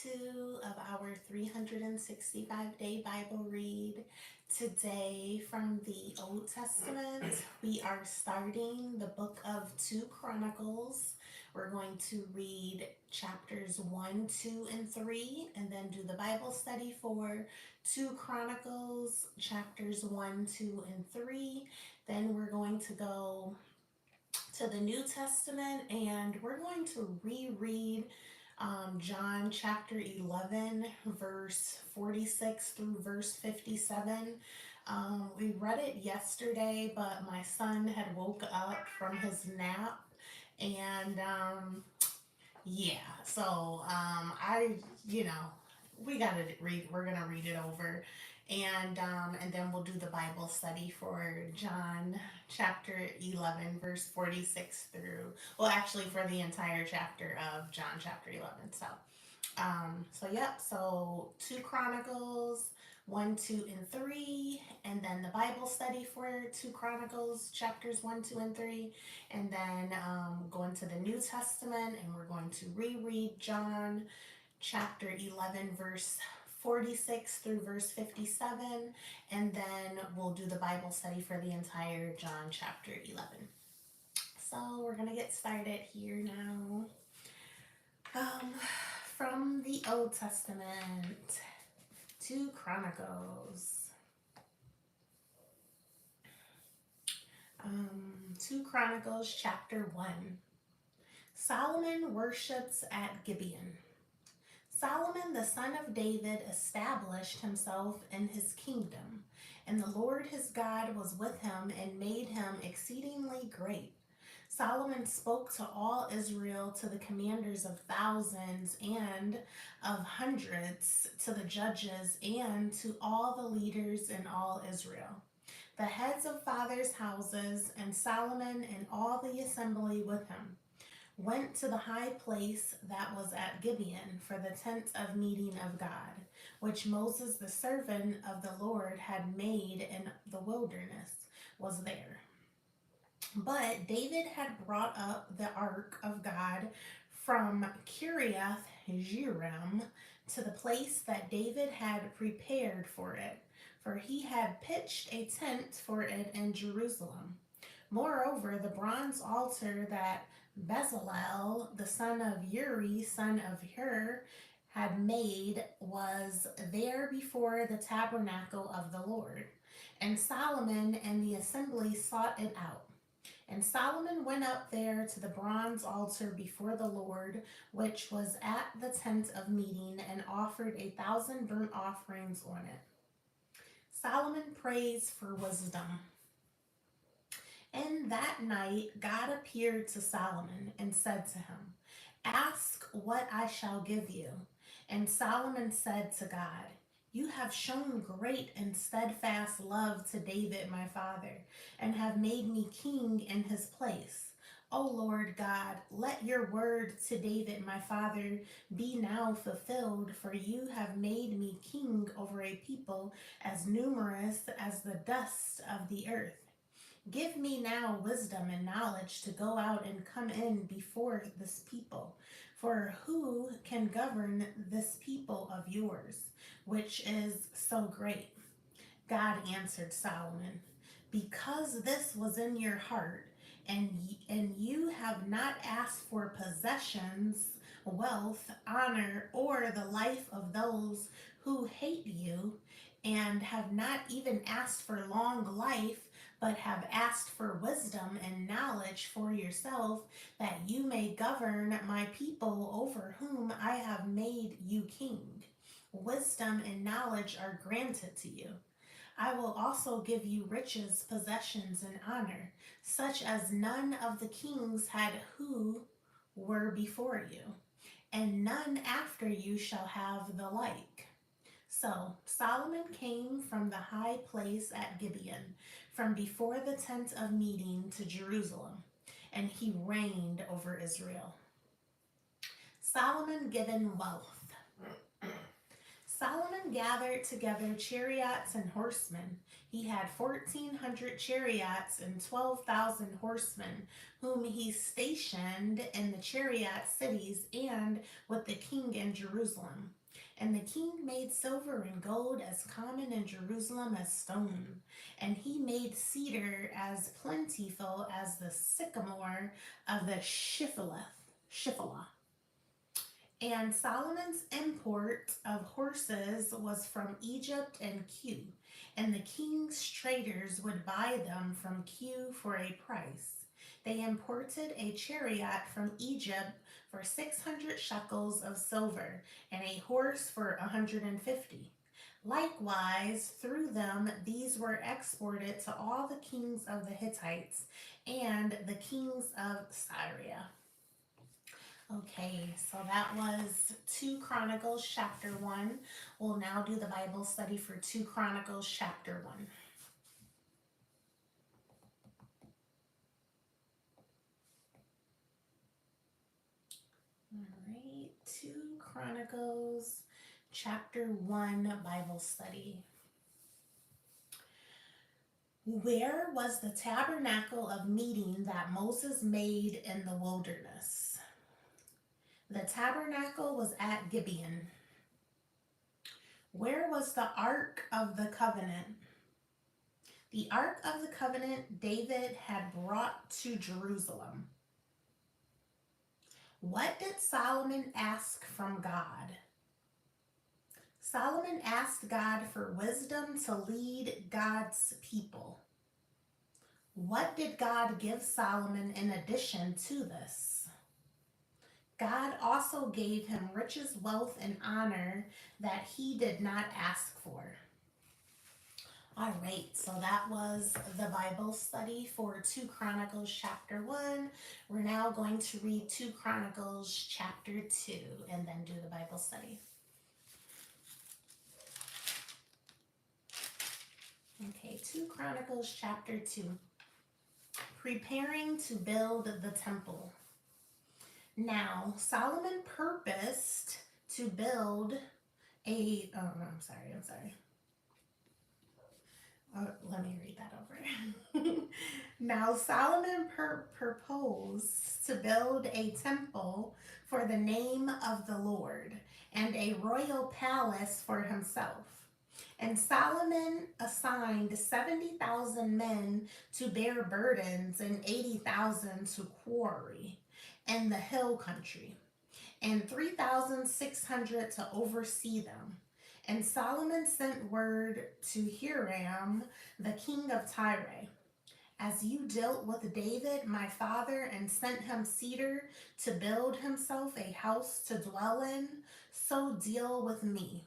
2 of our 365-day Bible read. Today, from the Old Testament, we are starting the book of 2 Chronicles. We're going to read chapters 1, 2, and 3, and then do the Bible study for 2 Chronicles, chapters 1, 2, and 3. Then we're going to go to the New Testament and we're going to reread John chapter 11, verse 46 through verse 57. We read it yesterday, but my son had woke up from his nap and yeah, so I, we gotta read. We're gonna read it over, and then we'll do the Bible study for John chapter 11, verse 46 through. Well, actually, for the entire chapter of John chapter 11. So yep. So 2 Chronicles 1, 2, and 3, and then the Bible study for 2 Chronicles chapters 1, 2, and 3, and then go into the New Testament, and we're going to reread John chapter 11, verse 46 through verse 57, and then we'll do the Bible study for the entire John chapter 11. So we're gonna get started here now. From the Old Testament, 2 Chronicles. 2 Chronicles chapter 1. Solomon worships at Gibeon. Solomon, the son of David, established himself in his kingdom, and the Lord his God was with him and made him exceedingly great. Solomon spoke to all Israel, to the commanders of thousands and of hundreds, to the judges, and to all the leaders in all Israel, the heads of fathers' houses, and Solomon and all the assembly with him went to the high place that was at Gibeon for the tent of meeting of God, which Moses the servant of the Lord had made in the wilderness, was there. But David had brought up the ark of God from Kiriath Jearim to the place that David had prepared for it, for he had pitched a tent for it in Jerusalem. Moreover, the bronze altar that Bezalel, the son of Uri, son of Hur, had made was there before the tabernacle of the Lord. And Solomon and the assembly sought it out. And Solomon went up there to the bronze altar before the Lord, which was at the tent of meeting, and offered 1,000 burnt offerings on it. Solomon prays for wisdom. And that night God appeared to Solomon and said to him, "Ask what I shall give you." And Solomon said to God, "You have shown great and steadfast love to David my father, and have made me king in his place. O Lord God, let your word to David my father be now fulfilled, for you have made me king over a people as numerous as the dust of the earth. Give me now wisdom and knowledge to go out and come in before this people. For who can govern this people of yours, which is so great?" God answered Solomon, "Because this was in your heart, and you have not asked for possessions, wealth, honor, or the life of those who hate you, and have not even asked for long life, but have asked for wisdom and knowledge for yourself, that you may govern my people over whom I have made you king. Wisdom and knowledge are granted to you. I will also give you riches, possessions, and honor, such as none of the kings had who were before you, and none after you shall have the like." So Solomon came from the high place at Gibeon, from before the tent of meeting to Jerusalem, and he reigned over Israel. Solomon given wealth. Solomon gathered together chariots and horsemen. He had 1,400 chariots and 12,000 horsemen, whom he stationed in the chariot cities and with the king in Jerusalem. And the king made silver and gold as common in Jerusalem as stone. And he made cedar as plentiful as the sycamore of the Shiphelah. And Solomon's import of horses was from Egypt and Kew, and the king's traders would buy them from Kew for a price. They imported a chariot from Egypt for 600 shekels of silver, and a horse for 150. Likewise, through them, these were exported to all the kings of the Hittites and the kings of Syria. Okay, so that was 2 Chronicles chapter 1. We'll now do the Bible study for 2 Chronicles chapter 1. All right, 2 Chronicles chapter 1 Bible study. Where was the tabernacle of meeting that Moses made in the wilderness? The tabernacle was at Gibeon. Where was the Ark of the Covenant? The Ark of the Covenant David had brought to Jerusalem. What did Solomon ask from God? Solomon asked God for wisdom to lead God's people. What did God give Solomon in addition to this? God also gave him riches, wealth, and honor that he did not ask for. All right, so that was the Bible study for 2 Chronicles chapter 1. We're now going to read 2 Chronicles chapter 2 and then do the Bible study. Okay, 2 Chronicles chapter 2. Preparing to build the temple. Now, Solomon purposed to build a, I'm sorry. Let me read that over. Now, Solomon proposed to build a temple for the name of the Lord and a royal palace for himself. And Solomon assigned 70,000 men to bear burdens and 80,000 to quarry in the hill country, and 3,600 to oversee them. And Solomon sent word to Hiram, the king of Tyre, as you dealt with David my father and sent him cedar to build himself a house to dwell in, so deal with me.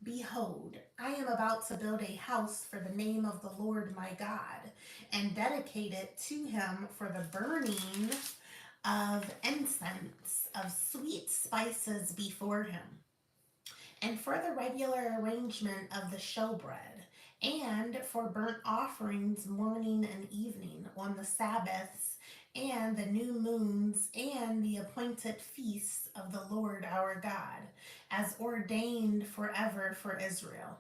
Behold, I am about to build a house for the name of the Lord my God, and dedicate it to him for the burning of incense, of sweet spices before him, and for the regular arrangement of the showbread, and for burnt offerings morning and evening on the Sabbaths and the new moons and the appointed feasts of the Lord our God, as ordained forever for Israel.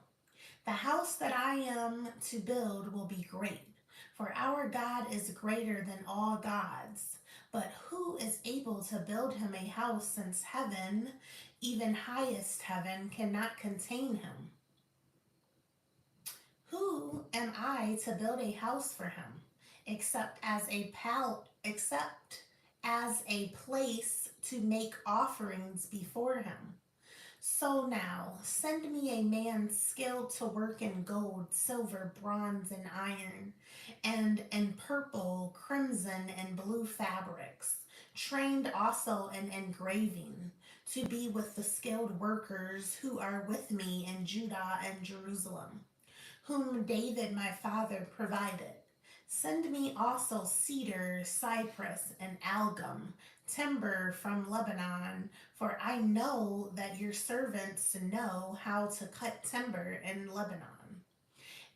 The house that I am to build will be great, for our God is greater than all gods. But who is able to build him a house, since heaven, even highest heaven, cannot contain him? Who am I to build a house for him, except as a place to make offerings before him? So now, send me a man skilled to work in gold, silver, bronze, and iron, and in purple, crimson, and blue fabrics, trained also in engraving, to be with the skilled workers who are with me in Judah and Jerusalem, whom David my father provided. Send me also cedar, cypress, and algum, timber from Lebanon, for I know that your servants know how to cut timber in Lebanon.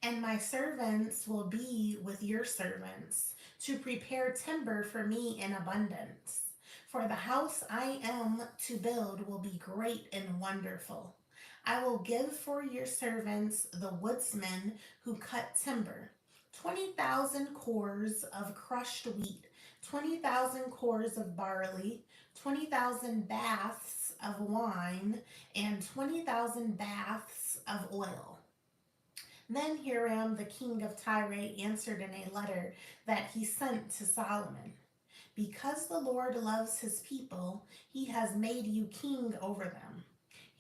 And my servants will be with your servants to prepare timber for me in abundance. For the house I am to build will be great and wonderful. I will give for your servants the woodsmen who cut timber 20,000 cores of crushed wheat, 20,000 cores of barley, 20,000 baths of wine, and 20,000 baths of oil. Then Hiram the king of Tyre answered in a letter that he sent to Solomon. Because the Lord loves his people, he has made you king over them.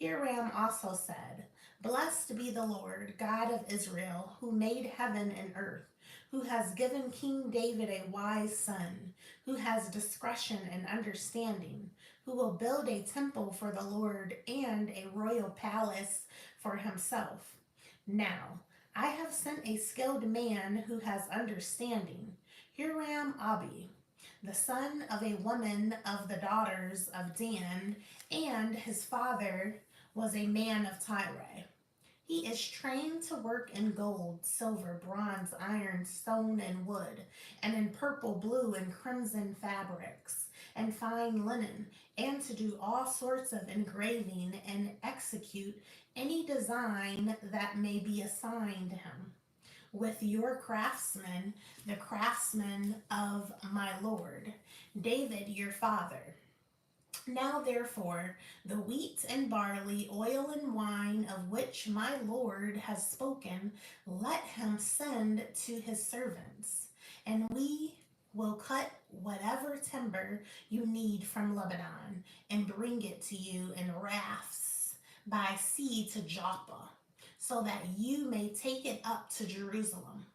Hiram also said, Blessed be the Lord, God of Israel, who made heaven and earth, who has given King David a wise son, who has discretion and understanding, who will build a temple for the Lord and a royal palace for himself. Now, I have sent a skilled man who has understanding, Hiram Abi, the son of a woman of the daughters of Dan, and his father was a man of Tyre. He is trained to work in gold, silver, bronze, iron, stone, and wood, and in purple, blue, and crimson fabrics, and fine linen, and to do all sorts of engraving and execute any design that may be assigned him. With your craftsmen, the craftsmen of my Lord, David your father. Now, therefore, the wheat and barley, oil and wine of which my Lord has spoken, let him send to his servants, and we will cut whatever timber you need from Lebanon and bring it to you in rafts by sea to Joppa, so that you may take it up to Jerusalem.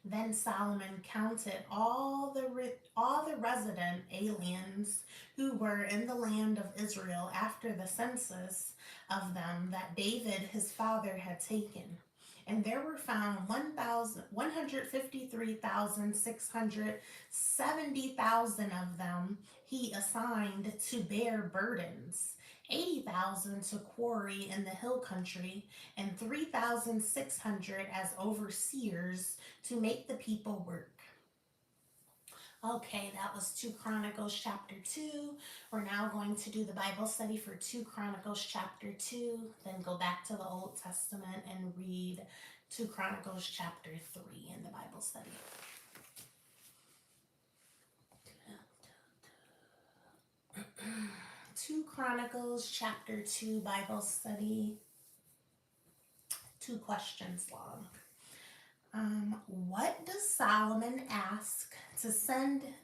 Then Solomon counted all the resident aliens who were in the land of Israel after the census of them that David his father had taken. And there were found 153,670,000 of them he assigned to bear burdens, 80,000 to quarry in the hill country, and 3,600 as overseers to make the people work. Okay, that was 2 Chronicles chapter 2. We're now going to do the Bible study for 2 Chronicles chapter 2, then go back to the Old Testament and read 2 Chronicles chapter 3 in the Bible study. Two Chronicles chapter 2 Bible study. 2 questions long. What does Solomon ask to send?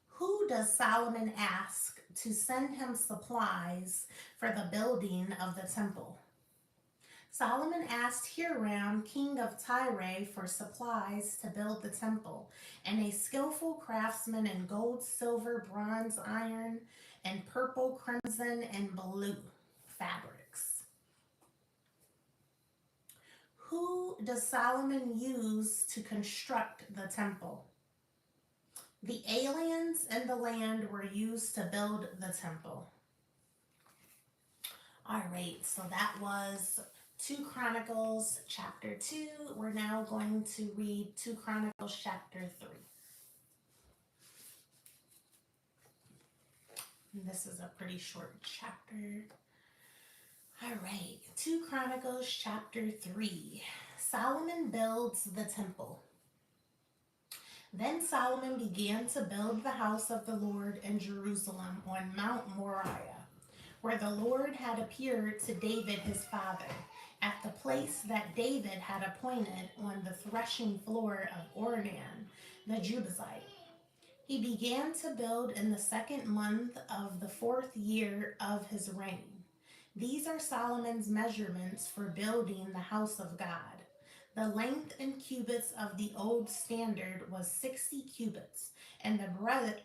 Who does Solomon ask to send him supplies for the building of the temple? Solomon asked Hiram, king of Tyre, for supplies to build the temple, and a skillful craftsman in gold, silver, bronze, iron, and purple, crimson, and blue fabrics. Who does Solomon use to construct the temple? The aliens in the land were used to build the temple. All right, so that was 2 Chronicles chapter 2. We're now going to read 2 Chronicles chapter 3. And this is a pretty short chapter. All right, 2 Chronicles chapter 3. Solomon builds the temple. Then Solomon began to build the house of the Lord in Jerusalem on Mount Moriah, where the Lord had appeared to David his father, at the place that David had appointed on the threshing floor of Ornan the Jebusite. He began to build in the 2nd month of the 4th year of his reign. These are Solomon's measurements for building the house of God. The length in cubits of the old standard was 60 cubits, and the breadth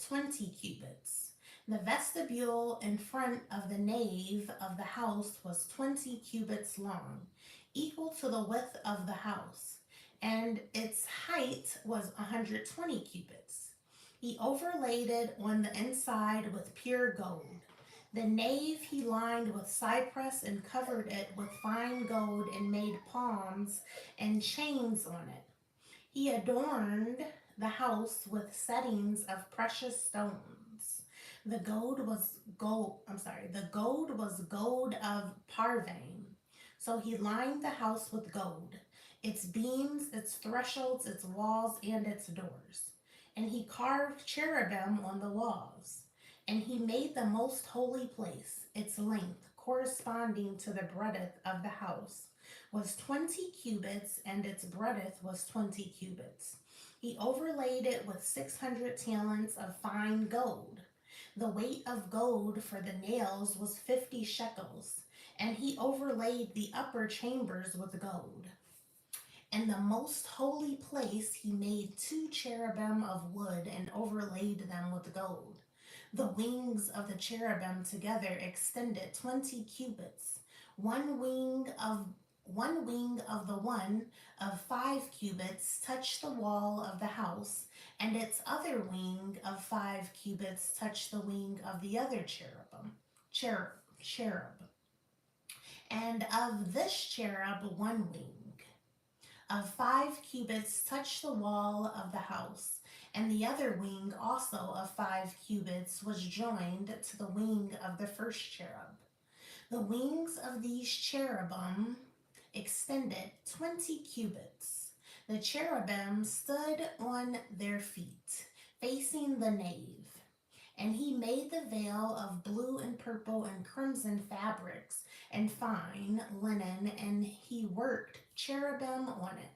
20 cubits. The vestibule in front of the nave of the house was 20 cubits long, equal to the width of the house, and its height was 120 cubits. He overlaid it on the inside with pure gold. The nave he lined with cypress and covered it with fine gold and made palms and chains on it. He adorned the house with settings of precious stones. The gold was gold of of Parvaim. So he lined the house with gold, its beams, its thresholds, its walls, and its doors. And he carved cherubim on the walls. And he made the most holy place, its length, corresponding to the breadth of the house, was 20 cubits, and its breadth was 20 cubits. He overlaid it with 600 talents of fine gold. The weight of gold for the nails was 50 shekels, and he overlaid the upper chambers with gold. In the most holy place he made 2 cherubim of wood and overlaid them with gold. The wings of the cherubim together extended 20 cubits. One wing of the one of 5 cubits touched the wall of the house, and its other wing of 5 cubits touched the wing of the other cherub. And of this cherub, one wing of 5 cubits touched the wall of the house, and the other wing also of 5 cubits was joined to the wing of the first cherub. The wings of these cherubim extended 20 cubits. The cherubim stood on their feet, facing the nave. And he made the veil of blue and purple and crimson fabrics and fine linen, and he worked cherubim on it.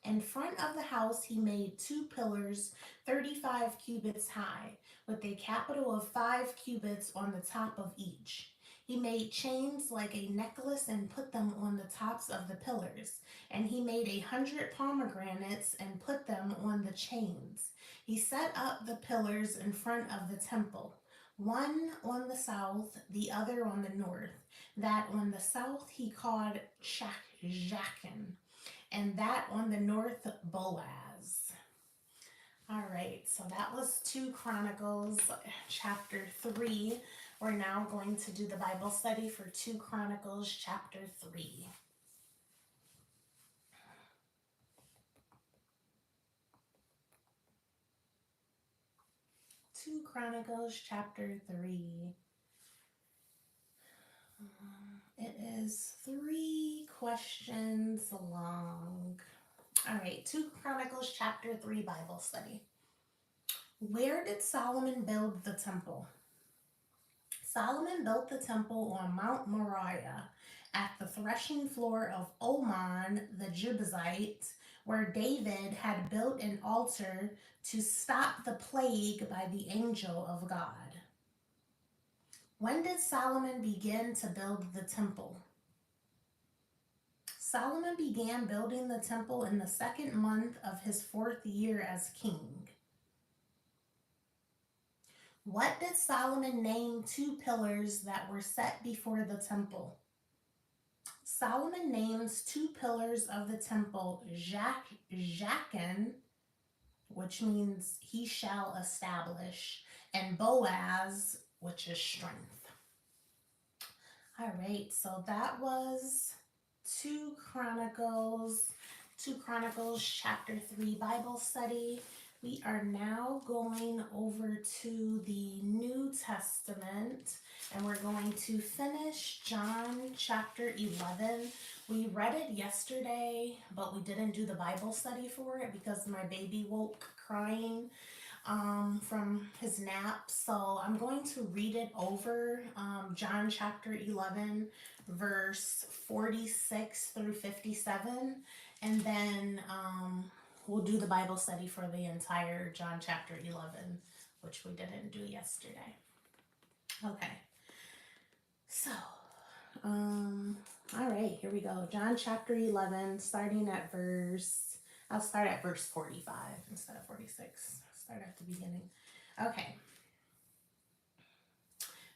In front of the house he made 2 pillars 35 cubits high, with a capital of 5 cubits on the top of each. He made chains like a necklace and put them on the tops of the pillars. And he made 100 pomegranates and put them on the chains. He set up the pillars in front of the temple, one on the south, the other on the north. That on the south he called Jachin, and that on the north, Boaz. All right, so that was 2 Chronicles chapter 3. We're now going to do the Bible study for 2 Chronicles chapter 3. Two Chronicles chapter 3. It is 3 questions long. All right, 2 Chronicles chapter 3 Bible study. Where did Solomon build the temple? Solomon built the temple on Mount Moriah at the threshing floor of Oman the Jebusite, where David had built an altar to stop the plague by the angel of God. When did Solomon begin to build the temple? Solomon began building the temple in the 2nd month of his 4th year as king. What did Solomon name 2 pillars that were set before the temple? Solomon names 2 pillars of the temple Jachin, which means he shall establish, and Boaz, which is strength. All right, so that was 2 Chronicles chapter 3 Bible study. We are now going over to the New Testament, and we're going to finish John chapter 11. We read it yesterday, but we didn't do the Bible study for it because my baby woke crying from his nap. So I'm going to read it over, John chapter 11, verse 46 through 57, and then we'll do the Bible study for the entire John chapter 11, which we didn't do yesterday. Okay, so, all right, here we go. John chapter 11, I'll start at verse 45 instead of 46. Start at the beginning. Okay.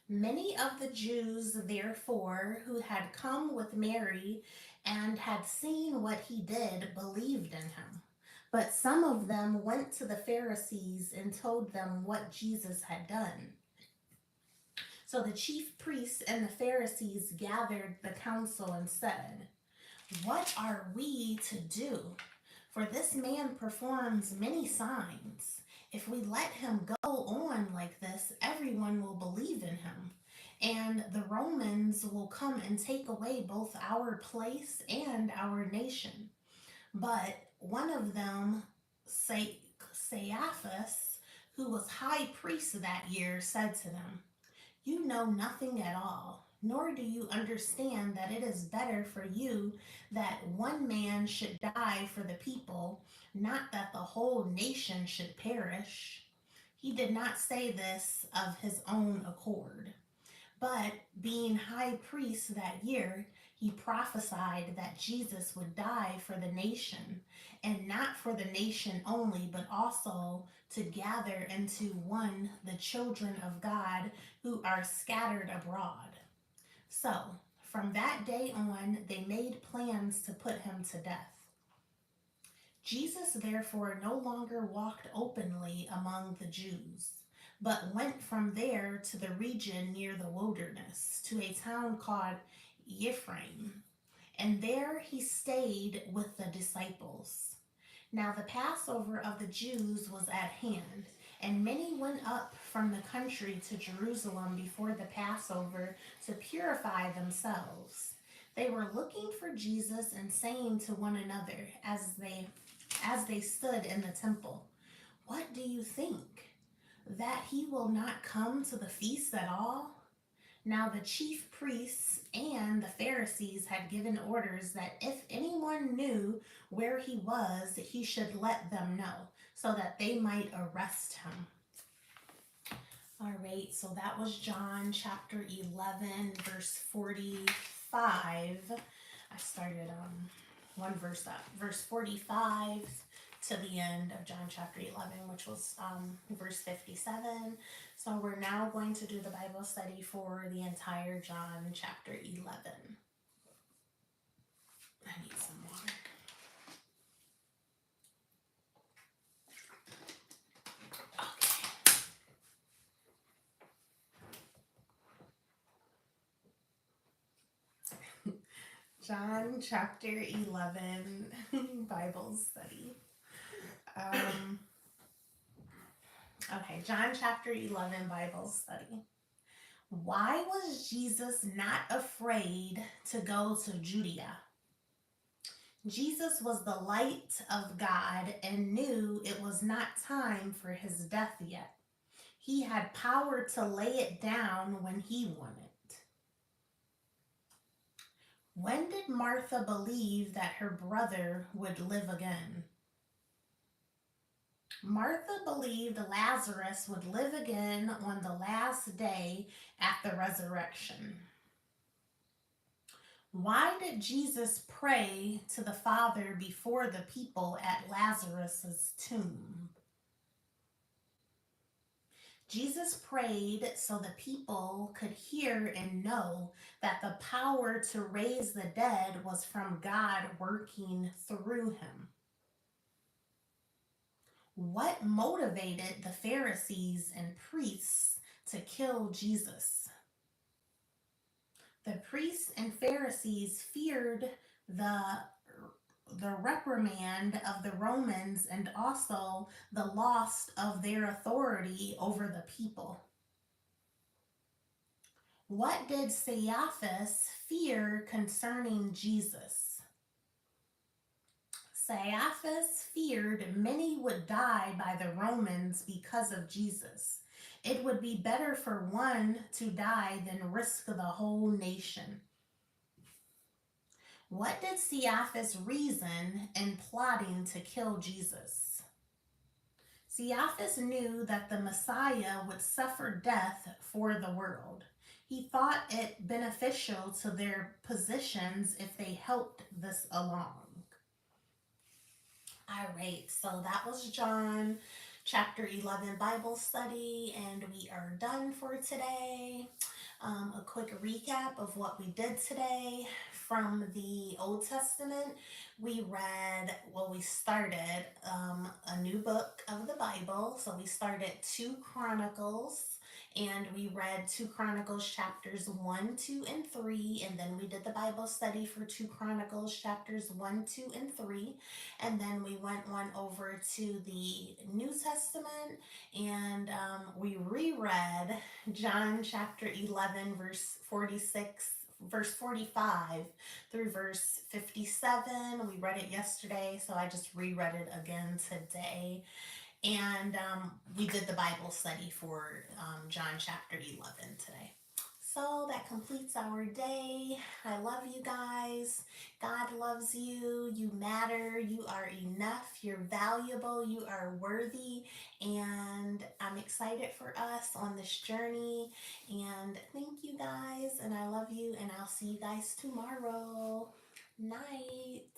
Many of the Jews, therefore, who had come with Mary and had seen what he did, believed in him. But some of them went to the Pharisees and told them what Jesus had done. So the chief priests and the Pharisees gathered the council and said, "What are we to do? For this man performs many signs. If we let him go on like this, everyone will believe in him. and the Romans will come and take away both our place and our nation. But one of them, Caiaphas, who was high priest that year, said to them, "You know nothing at all, nor do you understand that it is better for you that one man should die for the people, not that the whole nation should perish." He did not say this of his own accord, but being high priest that year, he prophesied that Jesus would die for the nation, and not for the nation only, but also to gather into one the children of God who are scattered abroad. So, from that day on, they made plans to put him to death. Jesus therefore no longer walked openly among the Jews, but went from there to the region near the wilderness, to a town called Ephraim, and there he stayed with the disciples. Now the Passover of the Jews was at hand, and many went up from the country to Jerusalem before the Passover to purify themselves. They were looking for Jesus and saying to one another as they stood in the temple, "What do you think? That he will not come to the feast at all?" Now the chief priests and the Pharisees had given orders that if anyone knew where he was, he should let them know, so that they might arrest him. All right, so that was John chapter 11, verse 45. I started one verse up, verse 45 to the end of John chapter 11, which was verse 57. So we're now going to do the Bible study for the entire John chapter 11. I need some water. Okay. John chapter 11 Bible study. Okay, John chapter 11 Bible study. Why was Jesus not afraid to go to Judea? Jesus was the light of God and knew it was not time for his death yet. He had power to lay it down when he wanted. When did Martha believe that her brother would live again? Martha believed Lazarus would live again on the last day at the resurrection. Why did Jesus pray to the Father before the people at Lazarus' tomb? Jesus prayed so the people could hear and know that the power to raise the dead was from God working through him. What motivated the Pharisees and priests to kill Jesus? The priests and Pharisees feared the reprimand of the Romans and also the loss of their authority over the people. What did Caiaphas fear concerning Jesus? Caiaphas feared many would die by the Romans because of Jesus. It would be better for one to die than risk the whole nation. What did Caiaphas reason in plotting to kill Jesus? Caiaphas knew that the Messiah would suffer death for the world. He thought it beneficial to their positions if they helped this along. All right, so that was John chapter 11 Bible study, and we are done for today. A quick recap of what we did today. From the Old Testament, we started a new book of the Bible. So we started 2 Chronicles, and we read 2 Chronicles chapters 1, 2, and 3, and then we did the Bible study for 2 Chronicles chapters 1, 2, and 3, and then we went one over to the New Testament, and we reread John chapter 11, verse 46, verse 45 through verse 57. We read it yesterday, so I just reread it again today. And we did the Bible study for John chapter 11 today. So that completes our day. I love you guys. God loves you. You matter. You are enough. You're valuable. You are worthy. And I'm excited for us on this journey. And thank you guys. And I love you. And I'll see you guys tomorrow. Night.